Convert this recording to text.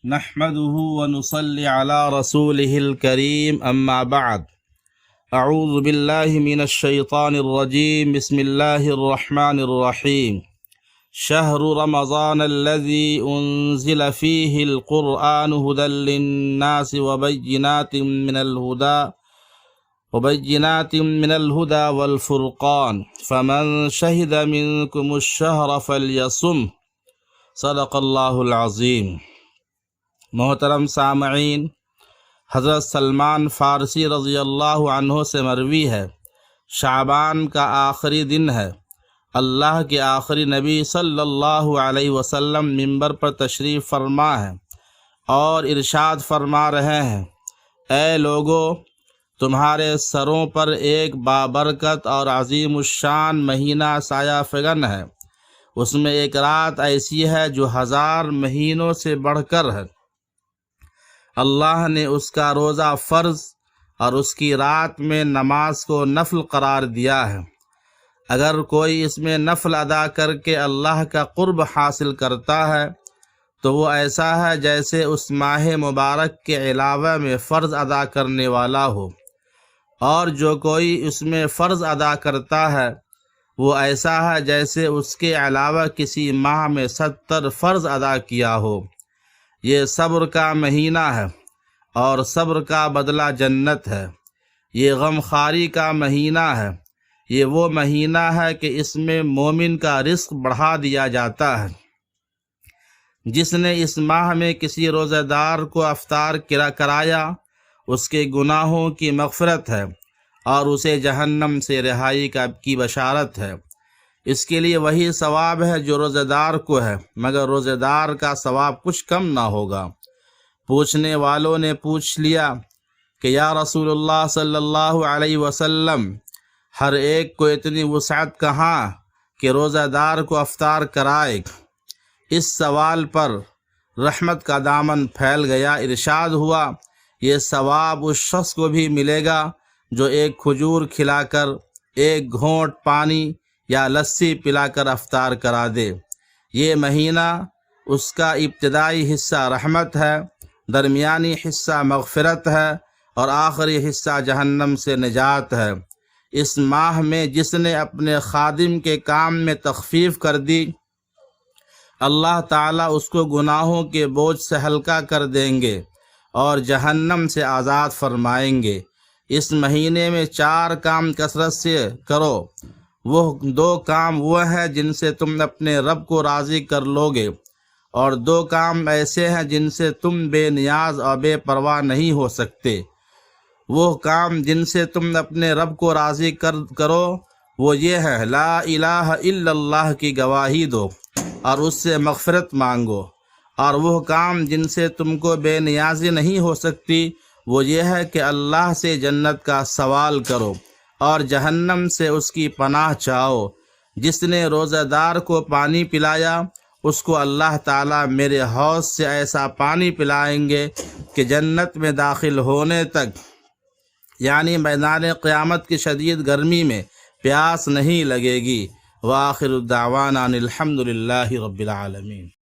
نحمده ونصلي على رسوله الكريم أما بعد. أعوذ بالله من الشيطان الرجيم. بسم الله الرحمن الرحيم. شهر رمضان الذي أنزل فيه القرآن هدى للناس وبينات من الهدى والفرقان فمن شهد منكم الشهر فليصم. صدق اللہ العظیم. محترم سامعین، حضرت سلمان فارسی رضی اللہ عنہ سے مروی ہے، شعبان کا آخری دن ہے، اللہ کے آخری نبی صلی اللہ علیہ وسلم منبر پر تشریف فرما ہے اور ارشاد فرما رہے ہیں، اے لوگو، تمہارے سروں پر ایک بابرکت اور عظیم الشان مہینہ سایہ فگن ہے، اس میں ایک رات ایسی ہے جو 1000 مہینوں سے بڑھ کر ہے۔ اللہ نے اس کا روزہ فرض اور اس کی رات میں نماز کو نفل قرار دیا ہے۔ اگر کوئی اس میں نفل ادا کر کے اللہ کا قرب حاصل کرتا ہے تو وہ ایسا ہے جیسے اس ماہ مبارک کے علاوہ میں فرض ادا کرنے والا ہو، اور جو کوئی اس میں فرض ادا کرتا ہے وہ ایسا ہے جیسے اس کے علاوہ کسی ماہ میں 70 فرض ادا کیا ہو۔ یہ صبر کا مہینہ ہے اور صبر کا بدلہ جنت ہے۔ یہ غمخواری کا مہینہ ہے۔ یہ وہ مہینہ ہے کہ اس میں مومن کا رزق بڑھا دیا جاتا ہے۔ جس نے اس ماہ میں کسی روزہ دار کو افطار کرایا، اس کے گناہوں کی مغفرت ہے اور اسے جہنم سے رہائی کی بشارت ہے۔ اس کے لیے وہی ثواب ہے جو روزہ دار کو ہے، مگر روزہ دار کا ثواب کچھ کم نہ ہوگا۔ پوچھنے والوں نے پوچھ لیا کہ یا رسول اللہ صلی اللہ علیہ وسلم، ہر ایک کو اتنی وسعت کہاں کہ روزہ دار کو افطار کرائے؟ اس سوال پر رحمت کا دامن پھیل گیا۔ ارشاد ہوا، یہ ثواب اس شخص کو بھی ملے گا جو ایک کھجور کھلا کر، ایک گھونٹ پانی یا لسی پلا کر افطار کرا دے۔ یہ مہینہ، اس کا ابتدائی حصہ رحمت ہے، درمیانی حصہ مغفرت ہے اور آخری حصہ جہنم سے نجات ہے۔ اس ماہ میں جس نے اپنے خادم کے کام میں تخفیف کر دی، اللہ تعالیٰ اس کو گناہوں کے بوجھ سے ہلکا کر دیں گے اور جہنم سے آزاد فرمائیں گے۔ اس مہینے میں 4 کام کثرت سے کرو۔ وہ 2 کام وہ ہیں جن سے تم اپنے رب کو راضی کر لوگے، اور 2 کام ایسے ہیں جن سے تم بے نیاز اور بے پرواہ نہیں ہو سکتے۔ وہ کام جن سے تم اپنے رب کو راضی کرو وہ یہ ہے، لا الہ الا اللہ کی گواہی دو اور اس سے مغفرت مانگو۔ اور وہ کام جن سے تم کو بے نیازی نہیں ہو سکتی وہ یہ ہے کہ اللہ سے جنت کا سوال کرو اور جہنم سے اس کی پناہ چاہو۔ جس نے روزہ دار کو پانی پلایا، اس کو اللہ تعالیٰ میرے حوض سے ایسا پانی پلائیں گے کہ جنت میں داخل ہونے تک، یعنی میدان قیامت کی شدید گرمی میں، پیاس نہیں لگے گی۔ وآخر الدعوانا الحمد للہ رب العالمین۔